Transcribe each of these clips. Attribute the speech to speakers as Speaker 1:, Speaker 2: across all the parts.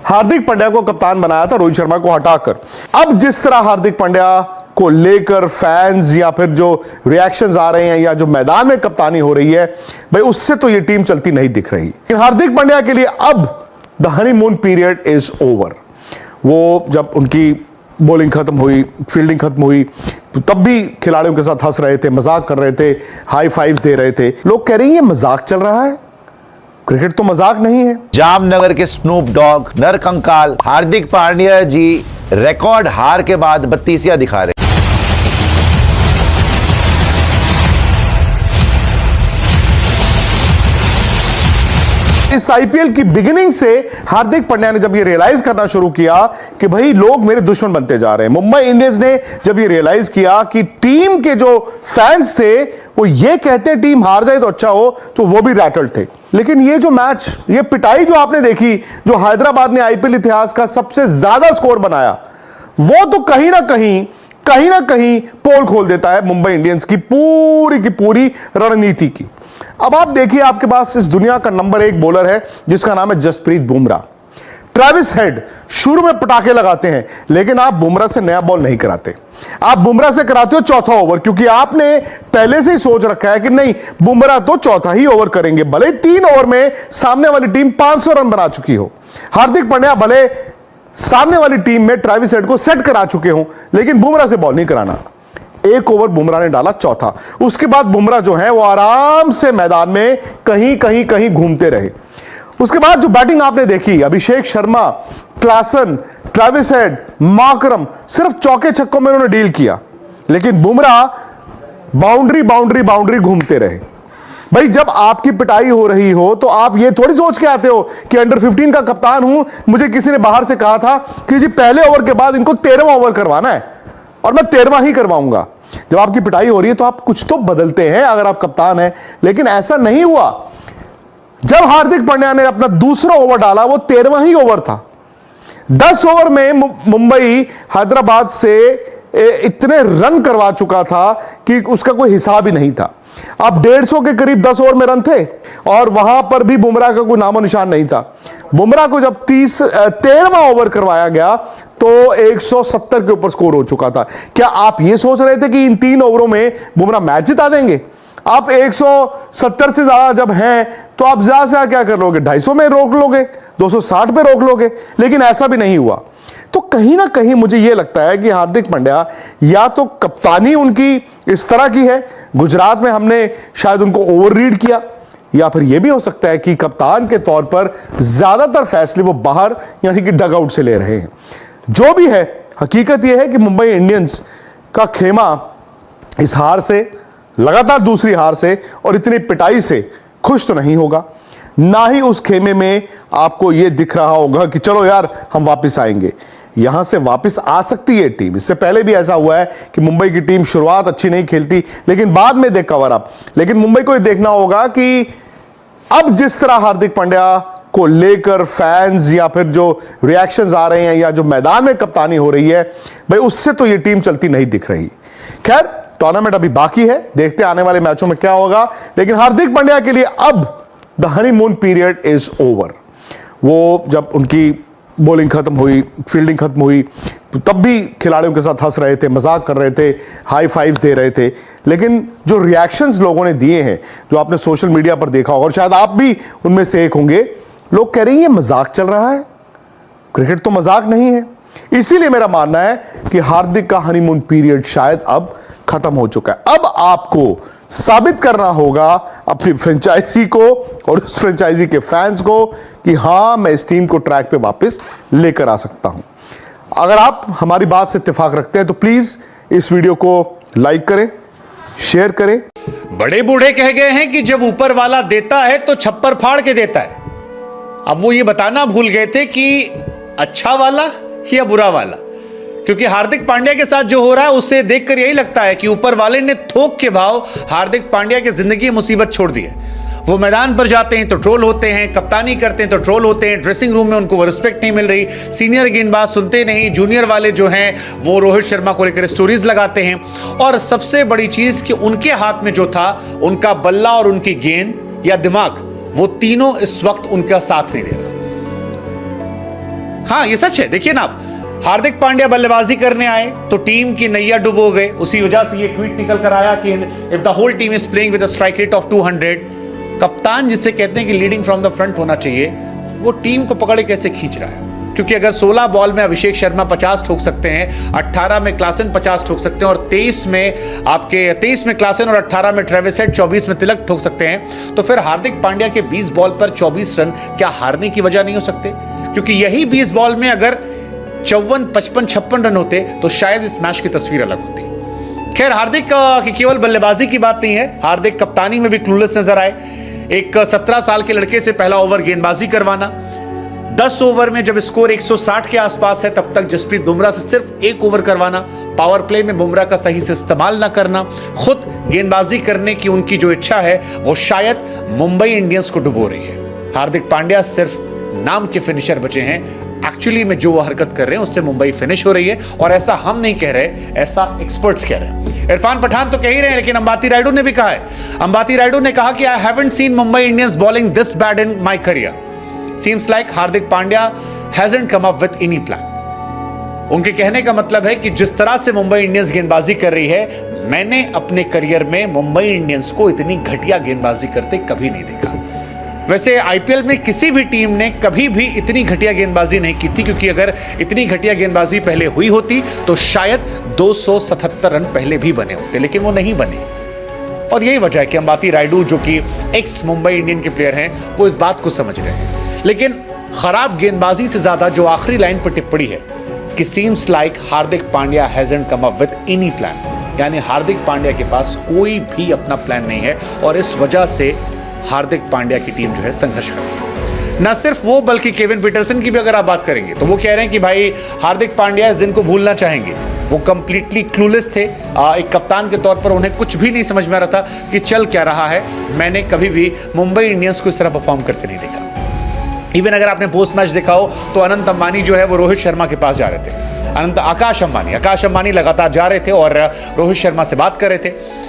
Speaker 1: हार्दिक पांड्या को कप्तान बनाया था रोहित शर्मा को हटाकर। अब जिस तरह हार्दिक पांड्या को लेकर फैंस या फिर जो रिएक्शंस आ रहे हैं या जो मैदान में कप्तानी हो रही है, भाई उससे तो ये टीम चलती नहीं दिख रही। हार्दिक पांड्या के लिए अब the honeymoon period is over. वो जब उनकी बॉलिंग खत्म हुई, फील्डिंग खत्म हुई, तो तब भी खिलाड़ियों के साथ हंस रहे थे, मजाक कर रहे थे, हाई फाइव्स दे रहे थे। लोग कह रहे हैं ये मजाक चल रहा है, क्रिकेट तो मजाक नहीं है।
Speaker 2: जामनगर के स्नूप डॉग नरकंकाल हार्दिक पांड्या जी रिकॉर्ड हार के बाद बत्तीसियां दिखा रहे।
Speaker 1: इस आईपीएल की बिगिनिंग से हार्दिक पांड्या ने जब ये रियलाइज करना शुरू किया कि भाई लोग मेरे दुश्मन बनते जा रहे हैं, मुंबई इंडियंस ने जब ये रियलाइज किया कि टीम के जो फैंस थे वो ये कहते टीम हार जाए तो अच्छा हो, तो वो भी रैटल्ड थे। लेकिन ये जो मैच, ये पिटाई जो आपने देखी, जो हैदराबाद ने आईपीएल इतिहास का सबसे ज्यादा स्कोर बनाया, वो तो कहीं ना कहीं पोल खोल देता है मुंबई इंडियंस की पूरी रणनीति की। अब आप देखिए, आपके पास इस दुनिया का नंबर 1 बॉलर है जिसका नाम है जसप्रीत बुमराह। ट्रेविस हेड शुरू में पटाखे लगाते हैं, लेकिन आप बुमराह से नया बॉल नहीं कराते। आप बुमराह से कराते हो चौथा ओवर, क्योंकि आपने पहले से ही सोच रखा है कि नहीं, बुमराह तो चौथा ही ओवर करेंगे, भले 3 ओवर में सामने वाली टीम 500 रन बना चुकी हो। हार्दिक पांड्या भले सामने वाली टीम में ट्रेविस हेड को सेट करा चुके हो, लेकिन बुमराह से बॉल नहीं कराना। 1 ओवर बुमराह ने डाला, चौथा। उसके बाद बुमराह जो है वो आराम से मैदान में कहीं घूमते रहे। उसके बाद जो बैटिंग आपने देखी, Abhishek Sharma, Klaasen, Travis Head, Markram, सिर्फ चौके छक्कों में उन्होंने डील किया, लेकिन बुमराह बाउंड्री घूमते रहे। भाई जब आपकी पिटाई हो रही हो तो आप ये थोड़ी सोच के आते हो कि अंडर 15 का कप्तान हूं, मुझे किसी ने बाहर से कहा था कि जी पहले ओवर के बाद इनको 13वां ओवर करवाना है और मैं 13वां ही करवाऊंगा। जब आपकी पिटाई हो रही है तो आप कुछ तो बदलते हैं अगर आप कप्तान हैं, लेकिन ऐसा नहीं हुआ। जब हार्दिक पांड्या ने अपना दूसरा ओवर डाला, वो 13वां ही ओवर था। 10 ओवर में मुंबई हैदराबाद से इतने रन करवा चुका था कि उसका कोई हिसाब ही नहीं था। अब 150 के करीब 10 ओवर में रन थे और वहां पर भी बुमराह का कोई नामो निशान नहीं था। बुमराह को जब 13वां ओवर करवाया गया तो 170 के ऊपर स्कोर हो चुका था। क्या आप ये सोच रहे थे कि इन 3 ओवरों में बुमराह मैच जिता देंगे? आप 170 से ज्यादा जब हैं तो आप ज्यादा से क्या कर लोगे? 250 में रोक लोगे, 260 पे रोक लोगे, लेकिन ऐसा भी नहीं हुआ। तो कहीं ना कहीं मुझे यह लगता है कि हार्दिक पांड्या या तो कप्तानी उनकी इस तरह की है, गुजरात में हमने शायद उनको ओवर रीड किया, या फिर यह भी हो सकता है कि कप्तान के तौर पर ज्यादातर फैसले वो बाहर यानी कि डगआउट से ले रहे हैं। जो भी है, हकीकत यह है कि मुंबई इंडियंस का खेमा इस हार से, लगातार दूसरी हार से और इतनी पिटाई से खुश तो नहीं होगा। ना ही उस खेमे में आपको यह दिख रहा होगा कि चलो यार हम वापस आएंगे। यहां से वापस आ सकती है टीम। इससे पहले भी ऐसा हुआ है कि मुंबई की टीम शुरुआत अच्छी नहीं खेलती, लेकिन बाद में देख कवर अप। लेकिन मुंबई को यह देखना होगा कि अब जिस तरह हार्दिक पांड्या को लेकर फैंस या फिर जो रिएक्शंस आ रहे हैं या जो मैदान में कप्तानी हो रही है, भाई उससे तो ये टीम चलती नहीं दिख रही। खैर, टूर्नामेंट अभी बाकी है, देखते हैं आने वाले मैचों में क्या होगा। लेकिन हार्दिक पांड्या के लिए अब the honeymoon period is over. वो जब उनकी बॉलिंग खत्म हुई, फील्डिंग खत्म हुई, तो तब भी खिलाड़ियों के साथ हंस रहे थे, मजाक कर रहे थे, हाई फाइव्स दे रहे थे। लेकिन जो रिएक्शंस लोगों ने दिए हैं, जो आपने सोशल मीडिया पर देखा होगा और शायद आप भी उनमें से एक होंगे, लोग कह रहे हैं ये मजाक चल रहा है, क्रिकेट तो मजाक नहीं है। इसीलिए मेरा मानना है कि हार्दिक का हनीमून पीरियड शायद अब खत्म हो चुका है। अब आपको साबित करना होगा अपनी फ्रेंचाइजी को और उस फ्रेंचाइजी के फैंस को कि हां, मैं इस टीम को ट्रैक पे वापस लेकर आ सकता हूं। अगर आप हमारी बात से इत्तेफाक रखते हैं तो प्लीज इस वीडियो को लाइक करें, शेयर करें।
Speaker 3: बड़े बूढ़े कह गए हैं कि जब ऊपर वाला देता है तो छप्पर फाड़ के देता है। अब वो ये बताना भूल गए थे कि अच्छा वाला या बुरा वाला, क्योंकि हार्दिक पांड्या के साथ जो हो रहा है उससे देखकर यही लगता है कि ऊपर वाले ने थोक के भाव हार्दिक पांड्या की जिंदगी मुसीबत छोड़ दी है। वो मैदान पर जाते हैं तो ट्रोल होते हैं, कप्तानी करते हैं तो ट्रोल होते हैं, ड्रेसिंग रूम में उनको वो रिस्पेक्ट नहीं मिल रही, सीनियर गेंदबाज सुनते नहीं, जूनियर वाले जो हैं वो रोहित शर्मा को लेकर स्टोरीज लगाते हैं, और सबसे बड़ी चीज कि उनके हाथ में जो था उनका बल्ला और उनकी गेंद या दिमाग, वो तीनों इस वक्त उनका साथ नहीं दे रहा। हाँ ये सच है। देखिए ना आप, हार्दिक पांड्या बल्लेबाजी करने आए तो टीम की नैया डुबो गए। उसी वजह से ये ट्वीट निकल कर आया कि if the whole team is playing with a strike rate of 200, कप्तान जिसे कहते हैं कि लीडिंग फ्रॉम द फ्रंट होना चाहिए, वो टीम को पकड़े कैसे खींच रहा है। क्योंकि अगर 16 बॉल में अभिषेक शर्मा 50 ठोक सकते हैं, 18 में क्लासन 50 ठोक सकते हैं और 23 में क्लासन और 18 में ट्रेविस हेड, 24 में तिलक ठोक सकते हैं, तो फिर हार्दिक पांड्या के 20 बॉल पर 24 रन क्या हारने की वजह नहीं हो सकते? क्योंकि यही 20 बॉल में अगर 54, 55, 56 रन होते तो शायद इस मैच की तस्वीर अलग होती। खैर, हार्दिक की केवल बल्लेबाजी की बात नहीं है, हार्दिक कप्तानी में भी क्लूलेस नजर आए। एक 17 साल के लड़के से पहला ओवर गेंदबाजी करवाना, 10 ओवर में जब स्कोर 160 के आसपास है तब तक जसप्रीत बुमराह से सिर्फ 1 ओवर करवाना, पावर प्ले में बुमराह का सही से इस्तेमाल ना करना, खुद गेंदबाजी करने की उनकी जो इच्छा है वो शायद मुंबई इंडियंस को डुबो रही है। हार्दिक पांड्या सिर्फ नाम के फिनिशर बचे हैं, एक्चुअली में जो वो हरकत कर रहे हैं उससे मुंबई फिनिश हो रही है। और ऐसा हम नहीं कह रहे, ऐसा एक्सपर्ट्स कह रहे हैं। इरफान पठान तो कह ही रहे हैं, लेकिन अंबाती रायडू ने भी कहा है। अंबाती रायडू ने कहा कि I haven't seen Mumbai Indians bowling this bad in my career. Seems like Hardik Pandya hasn't come up with any plan। उनके कहने का मतलब है कि जिस तरह से मुंबई इंडियंस गेंदबाजी कर रही है, मैंने अपने करियर में मुंबई इंडियंस को इतनी घटिया गेंदबाजी करते कभी नहीं देखा। वैसे आईपीएल में किसी भी टीम ने कभी भी इतनी घटिया गेंदबाजी नहीं की थी, क्योंकि अगर इतनी घटिया गेंदबाजी पहले हुई होती तो शायद 277 रन पहले भी बने होते, लेकिन वो नहीं बने। और यही वजह है कि अंबाती रायडू, जो कि एक्स मुंबई इंडियन के प्लेयर हैं, वो इस बात को समझ रहे हैं। लेकिन खराब गेंदबाजी से ज्यादा जो आखिरी लाइन पर टिप्पणी है कि seems like Hardik Pandya hasn't come up with any plan, यानी हार्दिक पांड्या के पास कोई भी अपना प्लान नहीं है और इस वजह से हार्दिक पांड्या की टीम जो है संघर्ष कर रही है। न सिर्फ वो, बल्कि केविन पीटरसन की भी अगर आप बात करेंगे तो वो कह रहे हैं कि भाई हार्दिक पांड्या इस दिन को भूलना चाहेंगे। वो कंप्लीटली क्लूलेस थे। एक कप्तान के तौर पर उन्हें कुछ भी नहीं समझ में आ रहा था कि चल क्या रहा है। मैंने कभी भी मुंबई इंडियंस को इस तरह परफॉर्म करते नहीं देखा। इवन अगर आपने पोस्ट मैच देखा हो तो अनंत अंबानी जो है वो रोहित शर्मा के पास जा रहे थे। आकाश अंबानी लगातार जा रहे थे और रोहित शर्मा से बात कर रहे थे।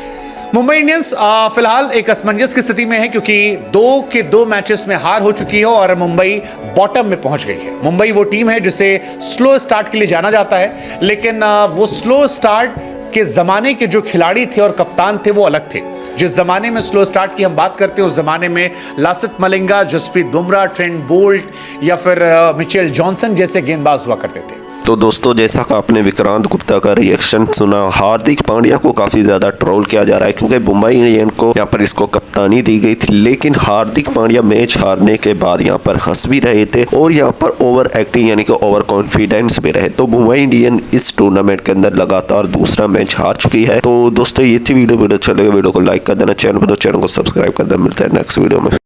Speaker 3: मुंबई इंडियंस फिलहाल एक असमंजस की स्थिति में है, क्योंकि 2 के 2 मैचेस में हार हो चुकी है और मुंबई बॉटम में पहुंच गई है। मुंबई वो टीम है जिसे स्लो स्टार्ट के लिए जाना जाता है, लेकिन वो स्लो स्टार्ट के जमाने के जो खिलाड़ी थे और कप्तान थे वो अलग थे। जिस जमाने में स्लो स्टार्ट की हम बात करते हैं उस जमाने में लासित मलिंगा, जसप्रीत बुमराह, ट्रेंट बोल्ट या फिर मिचेल जॉनसन जैसे गेंदबाज हुआ करते थे।
Speaker 4: तो दोस्तों, जैसा कि आपने विक्रांत गुप्ता का रिएक्शन सुना, हार्दिक पांड्या को काफ़ी ज़्यादा ट्रोल किया जा रहा है क्योंकि मुंबई इंडियन को यहाँ पर इसको कप्तानी दी गई थी, लेकिन हार्दिक पांड्या मैच हारने के बाद यहाँ पर हंस भी रहे थे और यहाँ पर ओवर एक्टिंग यानी कि ओवर कॉन्फिडेंस भी रहे। तो मुंबई इंडियन इस टूर्नामेंट के अंदर लगातार दूसरा मैच हार चुकी है। तो दोस्तों, ये थी वीडियो अच्छा लगे वीडियो को लाइक कर देना, चैनल पर तो चैनल को सब्सक्राइब कर देना। मिलता है नेक्स्ट वीडियो में।